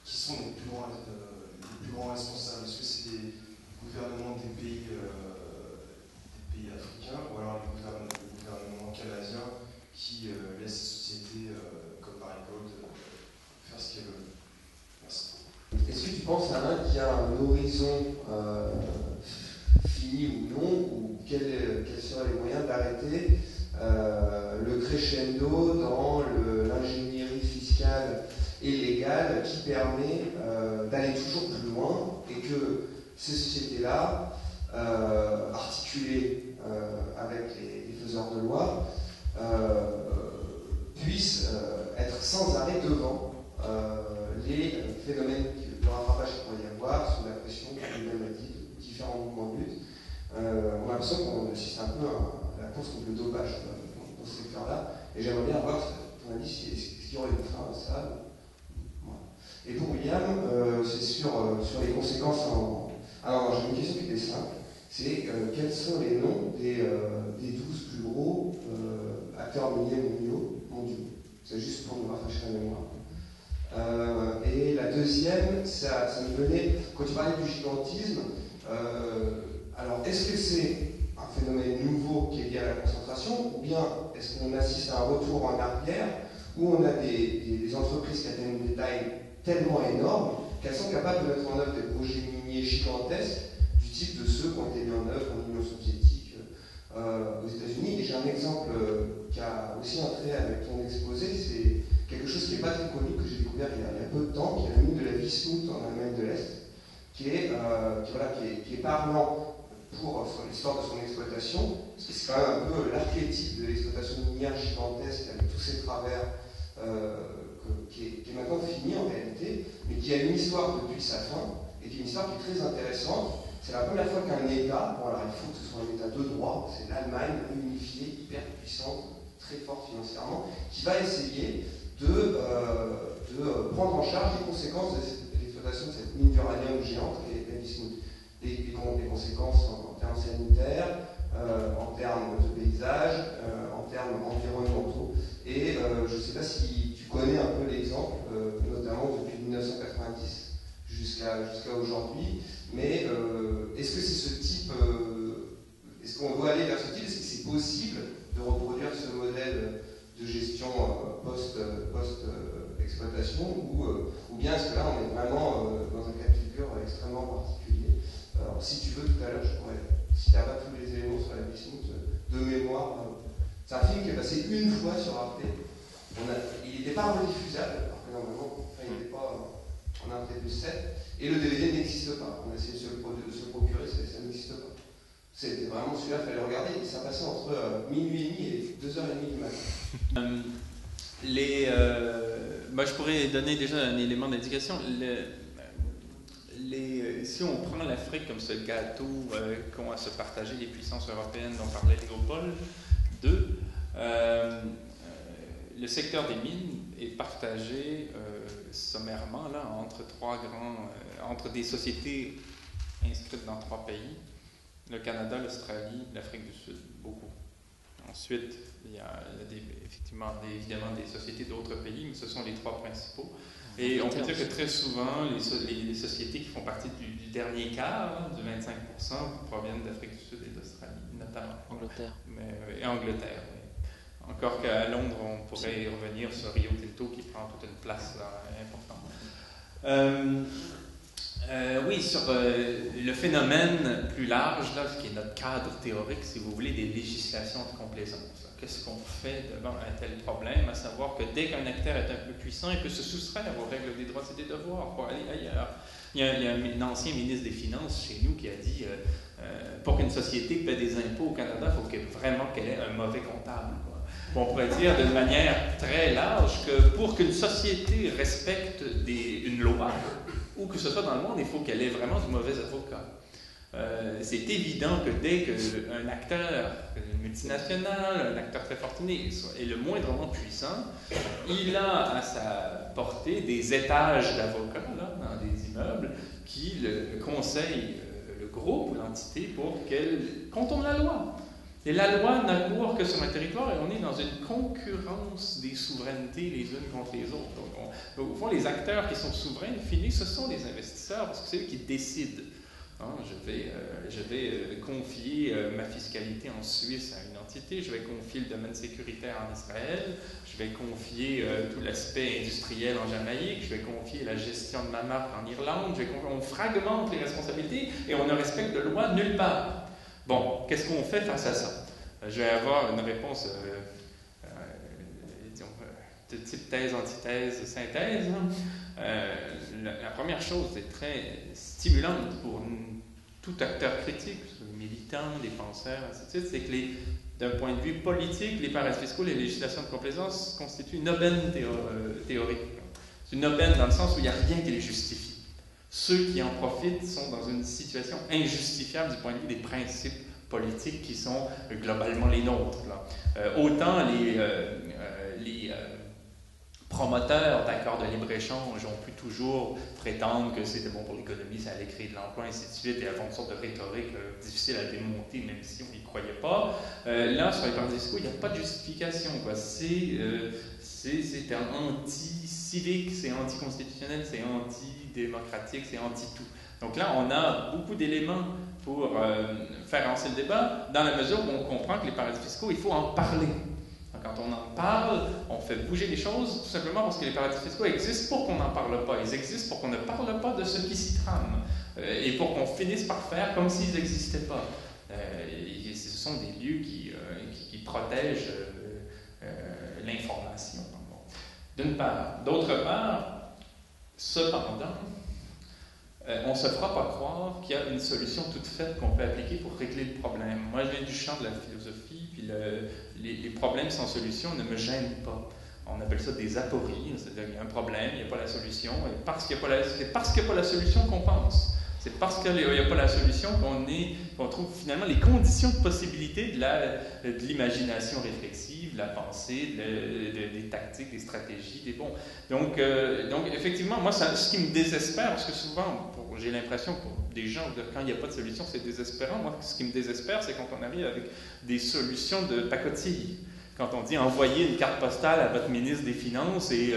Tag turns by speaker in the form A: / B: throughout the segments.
A: qui sont les plus grands responsables? Est-ce que c'est des gouvernements des pays africains, ou alors les gouvernements canadiens qui laissent ces sociétés comme Marigold faire ce qu'elles veulent? Merci.
B: Est-ce que tu penses, Alain, qu'il y a un horizon fini ou non, ou quels seraient les moyens d'arrêter le crescendo dans l'ingénierie fiscale et légale qui permet d'aller toujours plus loin, et que ces sociétés-là, articulées avec les faiseurs de loi, puissent être sans arrêt devant les phénomènes de rattrapage qu'il pourrait y avoir sous la pression, comme il l'a dit, de différents mouvements de lutte. On a l'impression qu'on assiste un peu à la course contre le dopage dans ce secteur-là, et j'aimerais bien avoir ton avis, ce qui aurait une fin à ça. Voilà. Et pour William, c'est sur les conséquences Alors, j'ai une question qui était simple, c'est quels sont les noms des 12 plus gros acteurs miniers mondiaux. C'est juste pour nous rafraîchir la mémoire. Et la deuxième, ça me venait, quand tu parlais du gigantisme, alors est-ce que c'est un phénomène nouveau qui est lié à la concentration, ou bien est-ce qu'on assiste à un retour en arrière, où on a des entreprises qui atteignent des tailles tellement énormes qu'elles sont capables de mettre en œuvre des projets miniers gigantesques du type de ceux qui ont été mis en œuvre en Union soviétique, aux États-Unis. Et j'ai un exemple qui a aussi un trait avec ton exposé, c'est quelque chose qui n'est pas très connu, que j'ai découvert il y a peu de temps, qui est la mine de la Wismut en Allemagne de l'Est, qui est parlant pour l'histoire de son exploitation, parce que c'est quand même un peu l'archétype de l'exploitation minière gigantesque avec tous ses travers, qui est maintenant fini en réalité, mais qui a une histoire depuis sa fin, et qui est une histoire qui est très intéressante. C'est la première fois qu'un État, bon alors il faut que ce soit un État de droit, c'est l'Allemagne unifiée, hyper puissante, très forte financièrement, qui va essayer de prendre en charge les conséquences de l'exploitation de cette mine d'uranium géante qui est la Wismut. Des conséquences en termes sanitaires, en termes de paysage, en termes environnementaux. Et je ne sais pas si tu connais un peu l'exemple, notamment depuis 1990 jusqu'à aujourd'hui, mais est-ce que c'est ce type, est-ce qu'on doit aller vers ce type, est-ce que c'est possible de reproduire ce modèle de gestion post-exploitation, ou bien est-ce que là on est vraiment dans un cas de figure extrêmement particulier? Alors si tu veux, tout à l'heure, je pourrais, si tu n'as pas tous les éléments sur la Wismut, de mémoire, c'est un film qui est passé une fois sur Arte. Il n'était pas rediffusable, alors que normalement, il n'était pas en Arte plus 7, et le DVD n'existe pas. On a essayé de se procurer, ça n'existe pas. C'était vraiment celui-là, il fallait regarder, et ça passait entre minuit et demi et 2h30 du matin.
C: Moi, je pourrais donner déjà un élément d'indication. Si on prend l'Afrique comme ce gâteau qu'ont à se partager les puissances européennes dont parlait Léopold II, le secteur des mines est partagé sommairement là, entre des sociétés inscrites dans 3 pays, le Canada, l'Australie, l'Afrique du Sud, beaucoup. Ensuite, il y a évidemment des sociétés d'autres pays, mais ce sont les 3 principaux. Et on peut dire que très souvent, les sociétés qui font partie du dernier quart, du 25%, proviennent d'Afrique du Sud et d'Australie, notamment.
D: Angleterre.
C: Et Angleterre, oui. Encore qu'à Londres, on pourrait y revenir sur Rio Tinto qui prend toute une place là, importante. Oui, sur le phénomène plus large, là, qui est notre cadre théorique, si vous voulez, des législations de complaisance. Qu'est-ce qu'on fait devant un tel problème, à savoir que dès qu'un acteur est un peu puissant, il peut se soustraire aux règles des droits et des devoirs pour aller ailleurs. Il y a un ancien ministre des Finances chez nous qui a dit pour qu'une société paie des impôts au Canada, il faut vraiment qu'elle ait un mauvais comptable. On pourrait dire d'une manière très large que pour qu'une société respecte une loi, où que ce soit dans le monde, il faut qu'elle ait vraiment du mauvais avocat. C'est évident que dès qu'un acteur, une multinationale, un acteur très fortuné est le moindrement puissant, il a à sa portée des étages d'avocats dans des immeubles qui le conseillent, le groupe ou l'entité, pour qu'elle contourne la loi. Et la loi n'a cours que sur un territoire et on est dans une concurrence des souverainetés les unes contre les autres. Donc, au fond, les acteurs qui sont souverains, ce sont les investisseurs parce que c'est eux qui décident. Hein, je vais confier ma fiscalité en Suisse à une entité, je vais confier le domaine sécuritaire en Israël, je vais confier tout l'aspect industriel en Jamaïque, je vais confier la gestion de ma marque en Irlande, on fragmente les responsabilités et on ne respecte de loi nulle part. Bon, qu'est-ce qu'on fait face à ça? Je vais avoir une réponse de type thèse, antithèse, synthèse. La première chose est très stimulante pour tout acteur critique, les militants, les penseurs, ainsi de suite, c'est que d'un point de vue politique, les paradis fiscaux, les législations de complaisance constituent une aubaine théorique. C'est une aubaine dans le sens où il n'y a rien qui les justifie. Ceux qui en profitent sont dans une situation injustifiable du point de vue des principes politiques qui sont globalement les nôtres. Autant les promoteurs d'accords de libre-échange ont pu toujours prétendre que c'était bon pour l'économie, ça allait créer de l'emploi, ainsi de suite, et avoir une sorte de rhétorique difficile à démonter, même si on n'y croyait pas. Là, sur les paradis fiscaux, il n'y a pas de justification. C'est anti-civique, c'est anticonstitutionnel, c'est antidémocratique, c'est anti-tout. Donc là, on a beaucoup d'éléments pour faire avancer le débat, dans la mesure où on comprend que les paradis fiscaux, il faut en parler. Quand on en parle, on fait bouger les choses, tout simplement parce que les paradis fiscaux existent pour qu'on n'en parle pas. Ils existent pour qu'on ne parle pas de ce qui s'y trame et pour qu'on finisse par faire comme s'ils n'existaient pas. Ce sont des lieux qui protègent l'information. D'une part. D'autre part, cependant, on ne se fera pas croire qu'il y a une solution toute faite qu'on peut appliquer pour régler le problème. Moi, je viens du champ de la philosophie, puis les problèmes sans solution ne me gênent pas. On appelle ça des apories, c'est-à-dire qu'il y a un problème, il n'y a pas la solution, et c'est parce qu'il n'y a pas la solution qu'on pense. C'est parce qu'il n'y a pas la solution qu'on trouve finalement les conditions de possibilité de l'imagination réflexive, de la pensée, des tactiques, des stratégies, des bons. Donc effectivement, moi, ce qui me désespère, parce que souvent, j'ai l'impression que des gens, quand il n'y a pas de solution, c'est désespérant. Moi, ce qui me désespère, c'est quand on arrive avec des solutions de pacotille. Quand on dit envoyez une carte postale à votre ministre des Finances et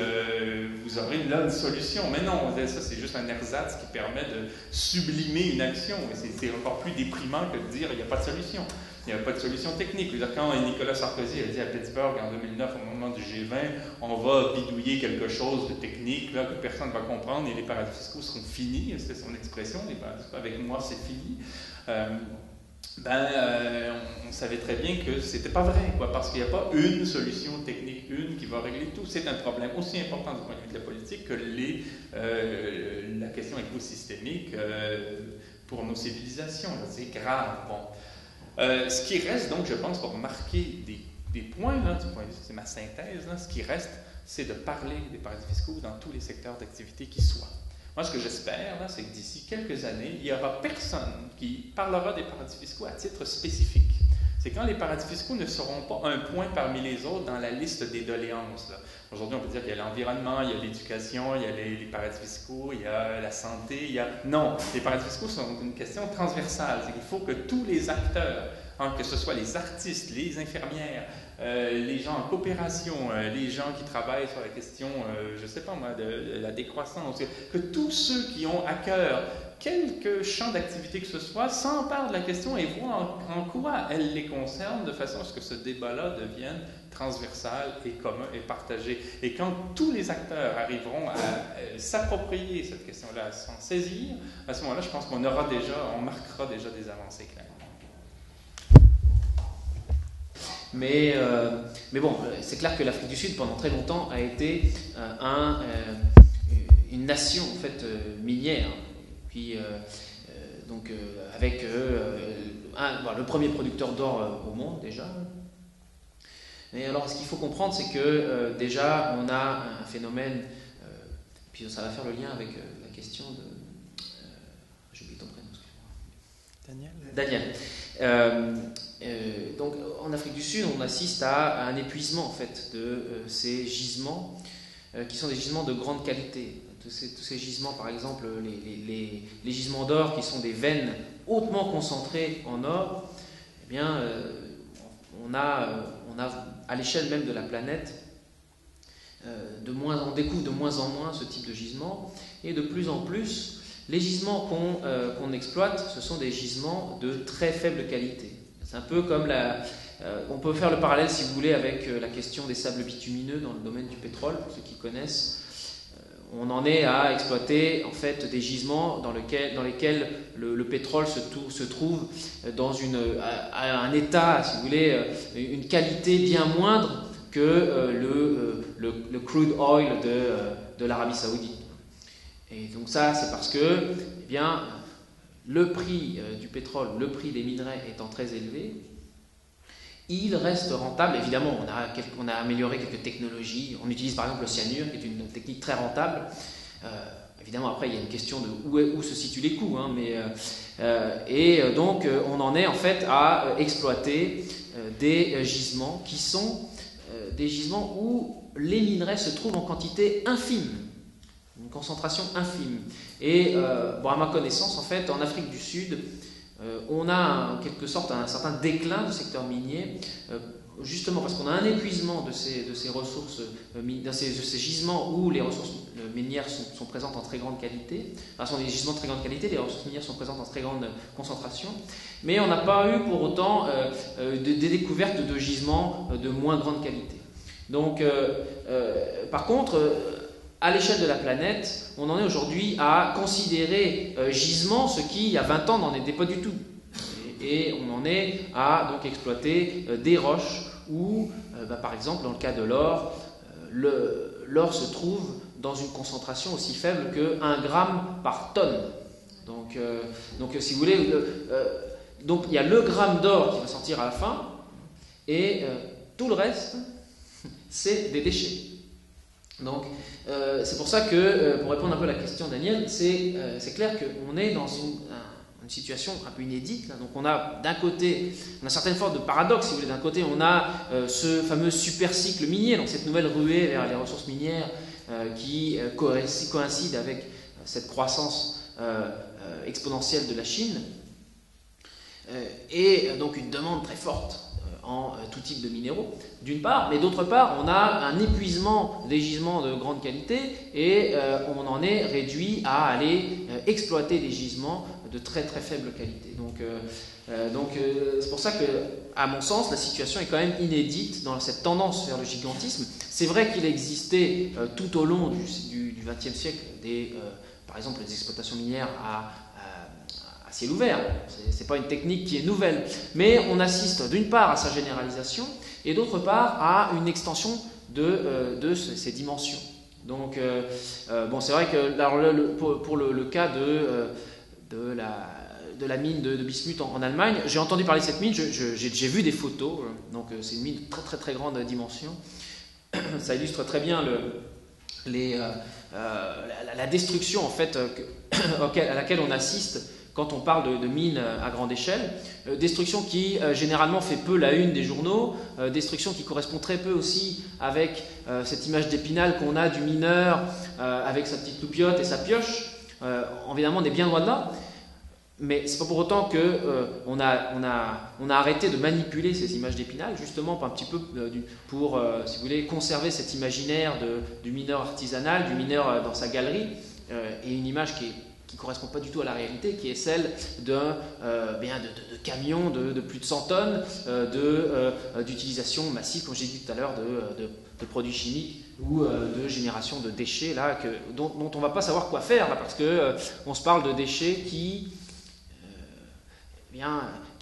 C: vous aurez là une solution. Mais non, ça c'est juste un ersatz qui permet de sublimer une action. Et c'est encore plus déprimant que de dire il n'y a pas de solution. Il n'y a pas de solution technique. Quand Nicolas Sarkozy a dit à Pittsburgh en 2009, au moment du G20, on va bidouiller quelque chose de technique là, que personne ne va comprendre et les paradis fiscaux seront finis. C'était son expression, les paradis fiscaux, avec moi c'est fini. On savait très bien que c'était pas vrai, parce qu'il n'y a pas une solution technique, qui va régler tout. C'est un problème aussi important du point de vue de la politique que la question écosystémique pour nos civilisations. C'est grave. Bon. Ce qui reste, donc, je pense, pour marquer des points, là, c'est ma synthèse, là, ce qui reste, c'est de parler des paradis fiscaux dans tous les secteurs d'activité qui soient. Moi, ce que j'espère, c'est que d'ici quelques années, il n'y aura personne qui parlera des paradis fiscaux à titre spécifique. C'est quand les paradis fiscaux ne seront pas un point parmi les autres dans la liste des doléances. Aujourd'hui, on peut dire qu'il y a l'environnement, il y a l'éducation, il y a les paradis fiscaux, il y a la santé, Non, les paradis fiscaux sont une question transversale. C'est qu'il faut que tous les acteurs, que ce soit les artistes, les infirmières, les gens en coopération, les gens qui travaillent sur la question, je ne sais pas moi, de la décroissance, que tous ceux qui ont à cœur quelque champ d'activité que ce soit s'emparent de la question et voient en quoi elle les concerne de façon à ce que ce débat-là devienne transversal et commun et partagé. Et quand tous les acteurs arriveront à s'approprier cette question-là, à s'en saisir, à ce moment-là, je pense qu'on marquera déjà des avancées claires.
D: Mais bon, c'est clair que l'Afrique du Sud, pendant très longtemps, a été une nation en fait minière. Puis, avec le premier producteur d'or au monde déjà. Et alors, ce qu'il faut comprendre, c'est que déjà, on a un phénomène, puis ça va faire le lien avec la question de... j'ai oublié ton prénom, excuse-moi. Daniel. Donc, en Afrique du Sud, on assiste à un épuisement, en fait, de ces gisements, qui sont des gisements de grande qualité. Tous ces gisements, par exemple, les gisements d'or qui sont des veines hautement concentrées en or, eh bien, on a à l'échelle même de la planète, on découvre de moins en moins ce type de gisement, et de plus en plus, les gisements qu'on exploite, ce sont des gisements de très faible qualité. C'est un peu comme on peut faire le parallèle, si vous voulez, avec la question des sables bitumineux dans le domaine du pétrole, pour ceux qui connaissent. On en est à exploiter en fait des gisements dans lesquels le pétrole se trouve dans un état, si vous voulez, une qualité bien moindre que le crude oil de l'Arabie Saoudite. Et donc ça, c'est parce que le prix du pétrole, le prix des minerais étant très élevé, il reste rentable. Évidemment, on a amélioré quelques technologies. On utilise par exemple le cyanure, qui est une technique très rentable. Évidemment, après, il y a une question de où se situent les coûts. Donc, on en est en fait à exploiter des gisements qui sont des gisements où les minerais se trouvent en quantité infime, une concentration infime. Et à ma connaissance, en fait, en Afrique du Sud, on a en quelque sorte un certain déclin du secteur minier, justement parce qu'on a un épuisement de ces ressources, de ces gisements où les ressources minières sont présentes en très grande qualité. Enfin, ce sont des gisements de très grande qualité, les ressources minières sont présentes en très grande concentration, mais on n'a pas eu pour autant des découvertes de gisements de moins grande qualité. Donc, par contre, à l'échelle de la planète, on en est aujourd'hui à considérer gisement ce qui, il y a 20 ans, n'en était pas du tout. Et on en est à donc exploiter des roches où, par exemple, dans le cas de l'or, l'or se trouve dans une concentration aussi faible que 1 gramme par tonne. Donc si vous voulez, donc il y a le gramme d'or qui va sortir à la fin, et tout le reste, c'est des déchets. Donc, c'est pour ça que, pour répondre un peu à la question de Daniel, c'est clair qu'on est dans une situation un peu inédite. Là. Donc, on a d'un côté, certaines formes de paradoxe, si vous voulez. D'un côté, on a ce fameux super cycle minier, donc cette nouvelle ruée vers les ressources minières qui coïncide avec cette croissance exponentielle de la Chine, et donc une demande très forte en tout type de minéraux, d'une part, mais d'autre part, on a un épuisement des gisements de grande qualité et on en est réduit à aller exploiter des gisements de très très faible qualité. Donc c'est pour ça que, à mon sens, la situation est quand même inédite dans cette tendance vers le gigantisme. C'est vrai qu'il existait tout au long du XXe siècle par exemple, des exploitations minières à ciel ouvert. Ce n'est pas une technique qui est nouvelle, mais on assiste d'une part à sa généralisation et d'autre part à une extension de ces dimensions. Donc, c'est vrai que pour le cas de la mine de bismuth en Allemagne, j'ai entendu parler de cette mine, j'ai vu des photos, donc c'est une mine de très très très grande dimension. Ça illustre très bien la destruction en fait à laquelle on assiste quand on parle de mines à grande échelle, destruction qui généralement fait peu la une des journaux, destruction qui correspond très peu aussi avec cette image d'Épinal qu'on a du mineur avec sa petite loupiote et sa pioche. Évidemment, on est bien loin de là, mais c'est pas pour autant qu'on a arrêté de manipuler ces images d'Épinal, justement un petit peu pour, si vous voulez, conserver cet imaginaire du mineur artisanal, du mineur dans sa galerie, et une image qui ne correspond pas du tout à la réalité, qui est celle de camions de plus de 100 tonnes, d'utilisation massive, comme j'ai dit tout à l'heure, de produits chimiques ou de génération de déchets là, dont on ne va pas savoir quoi faire, là, parce qu'on se parle de déchets qui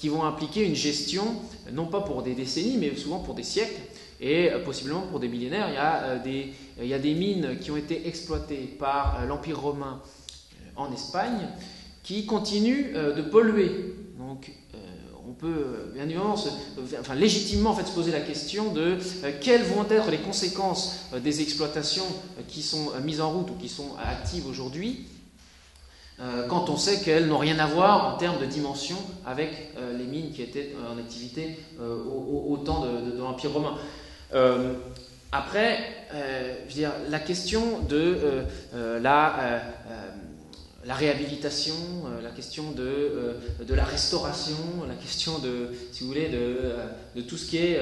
D: vont impliquer une gestion, non pas pour des décennies, mais souvent pour des siècles, et possiblement pour des millénaires. Il y a des mines qui ont été exploitées par l'Empire romain en Espagne, qui continuent de polluer. Donc, on peut bien évidemment légitimement en fait, se poser la question de quelles vont être les conséquences des exploitations qui sont mises en route ou qui sont actives aujourd'hui, quand on sait qu'elles n'ont rien à voir en termes de dimension avec les mines qui étaient en activité au temps de l'Empire romain. Après, je veux dire, la question de la réhabilitation, la question de la restauration, la question de, si vous voulez, de tout ce qui est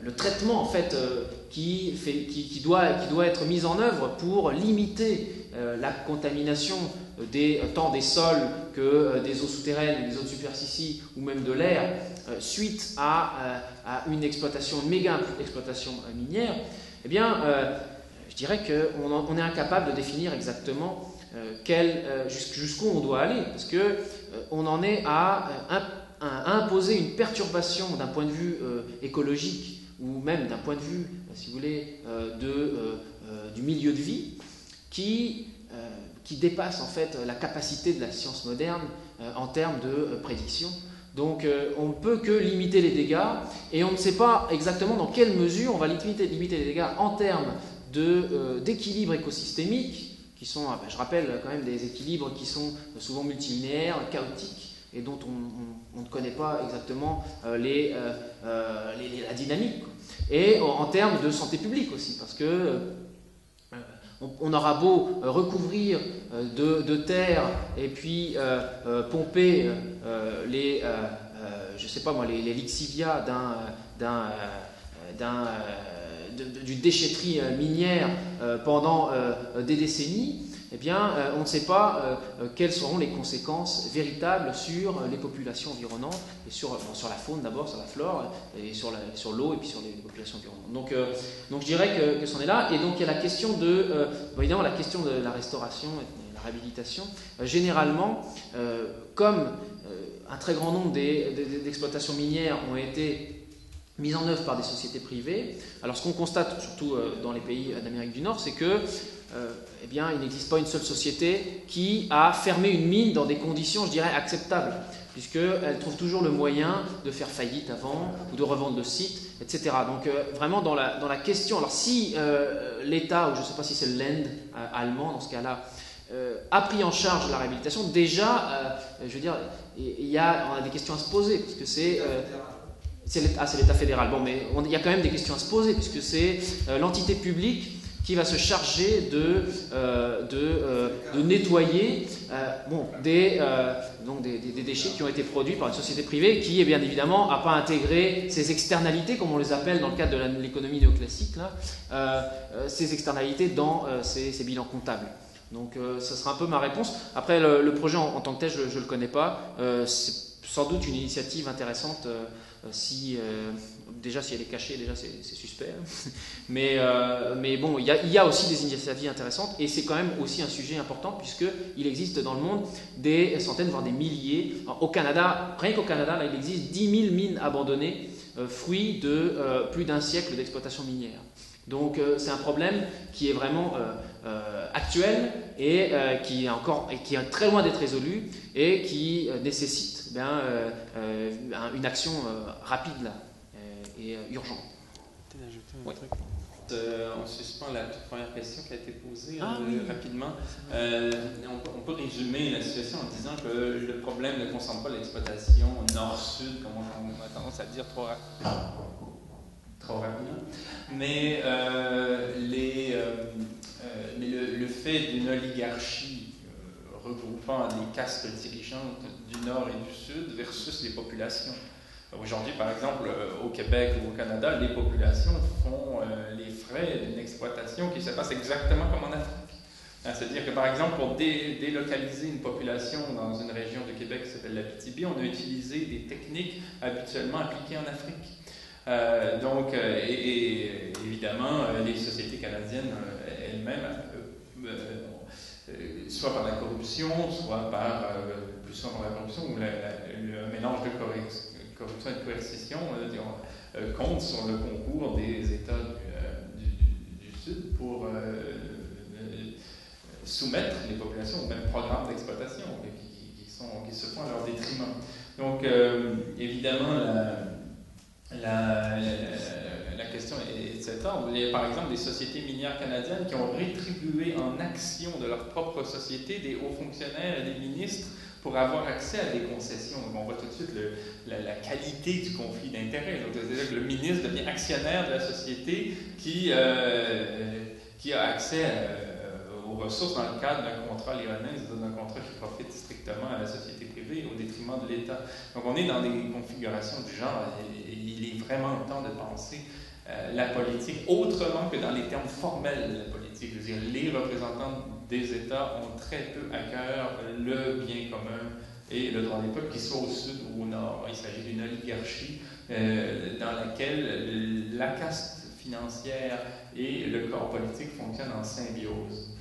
D: le traitement en fait qui doit être mis en œuvre pour limiter la contamination tant des sols que des eaux souterraines, des eaux de superficie ou même de l'air suite à une exploitation, une méga exploitation minière. Eh bien, je dirais qu'on est incapable de définir exactement jusqu'où on doit aller, parce qu'on en est à imposer une perturbation d'un point de vue écologique ou même d'un point de vue, si vous voulez, du milieu de vie qui dépasse en fait la capacité de la science moderne en termes de prédiction. Donc on ne peut que limiter les dégâts et on ne sait pas exactement dans quelle mesure on va limiter les dégâts en termes d'équilibre écosystémique qui sont, je rappelle quand même des équilibres qui sont souvent multilinéaires, chaotiques et dont on ne connaît pas exactement la dynamique. Et en termes de santé publique aussi, parce que on aura beau recouvrir de terre et puis pomper je sais pas moi, les lixivias d'une déchetterie minière pendant des décennies, eh bien, on ne sait pas quelles seront les conséquences véritables sur les populations environnantes et sur la faune d'abord, sur la flore, et sur l'eau et puis sur les populations environnantes. Donc je dirais que c'en est là. Et donc il y a la question évidemment la question de la restauration et de la réhabilitation. Généralement, comme un très grand nombre d'exploitations minières ont été mise en œuvre par des sociétés privées. Alors ce qu'on constate, surtout dans les pays d'Amérique du Nord, c'est que eh bien, il n'existe pas une seule société qui a fermé une mine dans des conditions, je dirais, acceptables, puisqu'elle trouve toujours le moyen de faire faillite avant ou de revendre le site, etc. Donc vraiment dans la question, alors si l'État, ou je ne sais pas si c'est le Land allemand dans ce cas-là, a pris en charge la réhabilitation, déjà, je veux dire, on a des questions à se poser, parce que c'est l'État fédéral. Bon, mais il y a quand même des questions à se poser, puisque c'est l'entité publique qui va se charger de nettoyer des déchets qui ont été produits par une société privée qui, bien évidemment, n'a pas intégré ces externalités, comme on les appelle dans le cadre de l'économie néoclassique, ces externalités dans ces bilans comptables. Donc, ça sera un peu ma réponse. Après, le projet en tant que tel, je ne le connais pas. C'est sans doute une initiative intéressante déjà si elle est cachée, déjà c'est suspect. Mais bon, il y a aussi des initiatives intéressantes et c'est quand même aussi un sujet important puisqu'il existe dans le monde des centaines, voire des milliers. Au Canada, rien qu'au Canada, là, il existe 10 000 mines abandonnées, fruits de plus d'un siècle d'exploitation minière. Donc c'est un problème qui est vraiment actuel et qui est très loin d'être résolu et qui nécessite une action rapide là, et urgente.
C: Oui. On suspend la toute première question qui a été posée rapidement. On peut résumer la situation en disant que le problème ne concerne pas l'exploitation nord-sud, comme on a tendance à dire trop rapidement, mais le fait d'une oligarchie regroupant les castes dirigeantes du Nord et du Sud versus les populations. Aujourd'hui, par exemple, au Québec ou au Canada, les populations font les frais d'une exploitation qui se passe exactement comme en Afrique. C'est-à-dire que, par exemple, pour délocaliser une population dans une région du Québec qui s'appelle l'Abitibi, on a utilisé des techniques habituellement appliquées en Afrique. Donc, évidemment, les sociétés canadiennes elles-mêmes, soit par la corruption, soit par la corruption ou le mélange de corruption et de coercition, comptent sur le concours des États du Sud pour soumettre les populations au même programme d'exploitation qui se font à leur détriment. Donc, évidemment, la question est de cet ordre. Il y a par exemple des sociétés minières canadiennes qui ont rétribué en action de leur propre société des hauts fonctionnaires et des ministres pour avoir accès à des concessions. Donc on voit tout de suite la qualité du conflit d'intérêts. C'est-à-dire que le ministre devient actionnaire de la société qui a accès aux ressources dans le cadre d'un contrat léonin, c'est-à-dire d'un contrat qui profite strictement à la société privée au détriment de l'État. Donc on est dans des configurations du genre, et il est vraiment temps de penser la politique autrement que dans les termes formels de la politique. Je veux dire, les représentants des États ont très peu à cœur le bien commun et le droit des peuples, qu'ils soient au sud ou au nord. Il s'agit d'une oligarchie dans laquelle la caste financière et le corps politique fonctionnent en symbiose.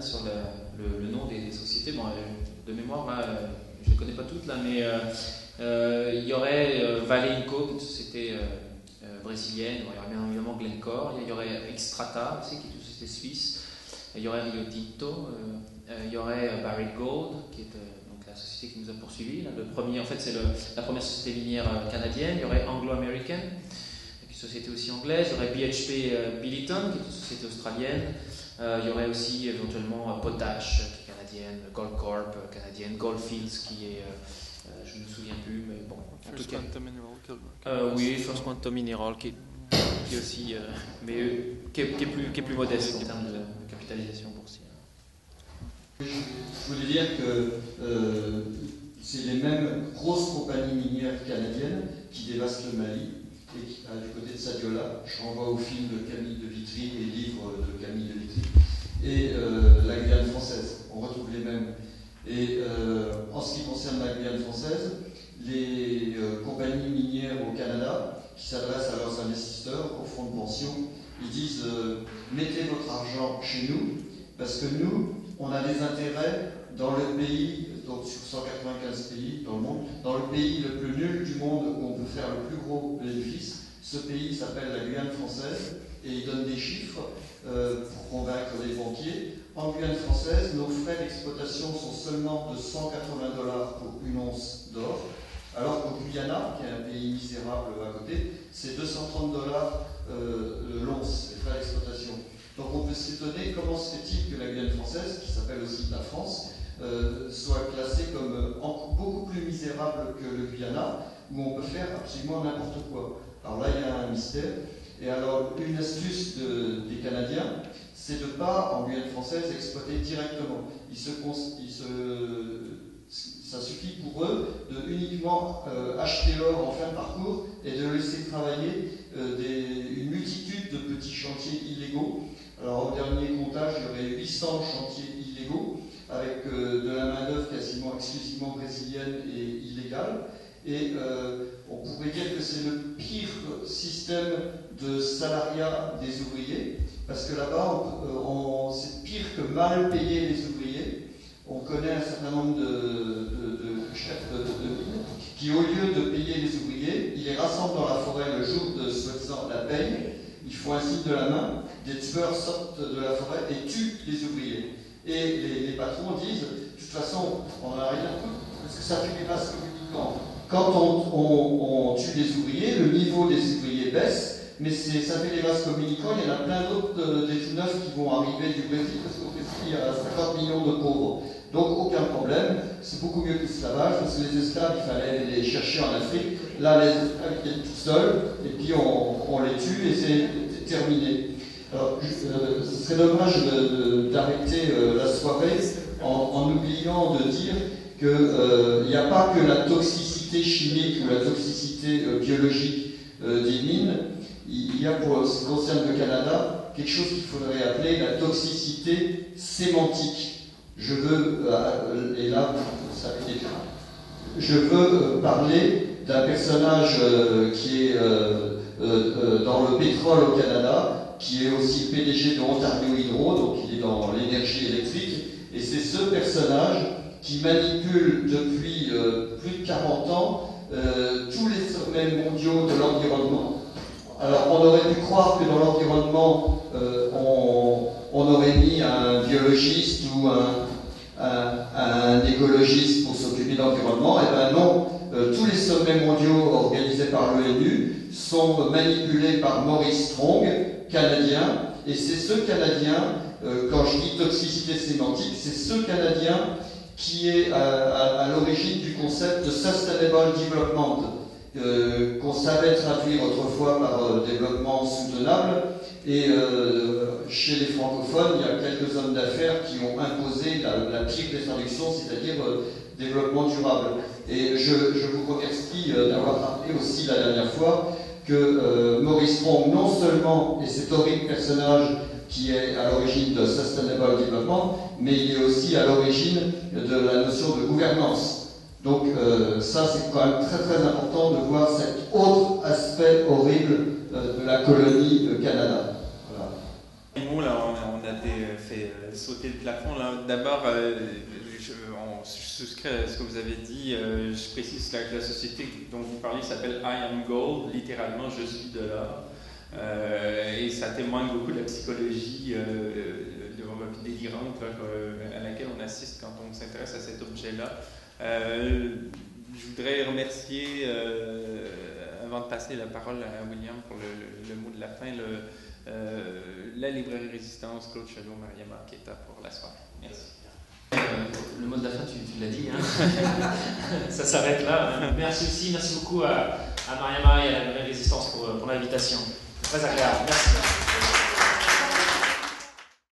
D: Sur le nom des sociétés, bon, de mémoire, là, je ne les connais pas toutes, là, mais il y aurait Valeinco, qui est une société brésilienne, bon, il y aurait bien évidemment Glencore, il y aurait Extrata aussi, qui est une société suisse, il y aurait Rio Tinto, il y aurait Barrick Gold, qui est donc la société qui nous a poursuivis. Le premier, en fait, c'est la première société minière canadienne. Il y aurait Anglo American, qui est une société aussi anglaise. Il y aurait BHP Billiton, qui est une société australienne. Il y aurait aussi éventuellement Potash, qui est canadienne, Goldcorp canadienne, Goldfields, qui est, je ne me souviens plus, mais bon.
C: First Quantum Mineral.
D: Oui, First Quantum Mineral, qui est aussi, mais qui est plus modeste en termes de capitalisation boursière.
E: Je voulais dire que c'est les mêmes grosses compagnies minières canadiennes qui dévastent le Mali. Et qui, du côté de Sadiola, je renvoie au film de Camille de Vitry et livre de Camille de Vitry, et la Guyane française. On retrouve les mêmes. Et en ce qui concerne la Guyane française, les compagnies minières au Canada qui s'adressent à leurs investisseurs, aux fonds de pension, ils disent mettez votre argent chez nous, parce que nous, on a des intérêts dans le pays, donc sur 195 pays dans le monde, dans le pays le plus nul du monde où on peut faire le plus gros bénéfice. Ce pays s'appelle la Guyane française et il donne des chiffres pour convaincre les banquiers. En Guyane française, nos frais d'exploitation sont seulement de $180 pour une once d'or, alors qu'au Guyana, qui est un pays misérable à côté, c'est $230 l'once, les frais d'exploitation. Donc on peut s'étonner comment se fait-il que la Guyane française, qui s'appelle aussi la France, soit classée comme beaucoup plus misérable que le Guyana, où on peut faire absolument n'importe quoi. Alors là, il y a un mystère. Et alors, une astuce des Canadiens, c'est de ne pas, en Guyane française, exploiter directement. Ça suffit pour eux de uniquement acheter l'or en fin de parcours et de laisser travailler une multitude de petits chantiers illégaux. Alors, au dernier comptage, il y aurait 800 chantiers illégaux, avec de la main-d'œuvre quasiment exclusivement brésilienne et illégale. Et on pourrait dire que c'est le pire système de salariat des ouvriers, parce que là-bas, c'est pire que mal payer les ouvriers. On connaît un certain nombre de chefs de mine qui, au lieu de payer les ouvriers, ils les rassemblent dans la forêt le jour de soi-disant la paye, ils font un signe de la main, des tueurs sortent de la forêt et tuent les ouvriers. Et les patrons disent, de toute façon, on n'en a rien à foutre, parce que ça fait des vases communicants. Quand on tue les ouvriers, le niveau des ouvriers baisse, mais ça fait des vases communicants. Il y en a plein d'autres des tout neufs qui vont arriver du Brésil, parce qu'au Brésil, il y a 50 millions de pauvres. Donc aucun problème, c'est beaucoup mieux que l'esclavage, parce que les esclaves, il fallait les chercher en Afrique. Là, les esclaves viennent tout seuls, et puis on les tue, et c'est terminé. Alors, ce serait dommage d'arrêter la soirée en oubliant de dire qu'il n'y a pas que la toxicité chimique ou la toxicité biologique des mines. Il y a, pour ce qui concerne le Canada, quelque chose qu'il faudrait appeler la toxicité sémantique. Je veux, et là, ça a été je veux parler d'un personnage qui est dans le pétrole au Canada, qui est aussi le PDG de Ontario Hydro, donc il est dans l'énergie électrique, et c'est ce personnage qui manipule depuis plus de 40 ans tous les sommets mondiaux de l'environnement. Alors on aurait pu croire que dans l'environnement, on aurait mis un biologiste ou un écologiste pour s'occuper de l'environnement. Eh bien non, tous les sommets mondiaux organisés par l'ONU sont manipulés par Maurice Strong, canadien, et c'est ce Canadien, quand je dis toxicité sémantique, c'est ce Canadien qui est à l'origine du concept de Sustainable Development. qu'on savait traduire autrefois par développement soutenable. Et chez les francophones, il y a quelques hommes d'affaires qui ont imposé la pire des traductions, c'est-à-dire développement durable. Et je vous remercie d'avoir rappelé aussi la dernière fois que Maurice Strong, non seulement est cet horrible personnage qui est à l'origine de Sustainable Development, mais il est aussi à l'origine de la notion de gouvernance. Donc ça, c'est quand même très très important de voir cet autre aspect horrible de la colonie Canada.
C: Voilà. Là, on a fait sauter le plafond. D'abord, je souscris à ce que vous avez dit. Je précise que la société dont vous parlez s'appelle I Am Gold, littéralement je suis de l'or. Et ça témoigne beaucoup de la psychologie délirante à laquelle on assiste quand on s'intéresse à cet objet-là. Je voudrais remercier, avant de passer la parole à William pour le mot de la fin, la librairie Résistance, Claude Chalot, Maria Marqueta pour la soirée. Merci.
D: Le mot de la fin, tu l'as dit, hein. Ça s'arrête là. Merci beaucoup à Mariama et à la librairie Résistance pour l'invitation. C'est très agréable. Merci.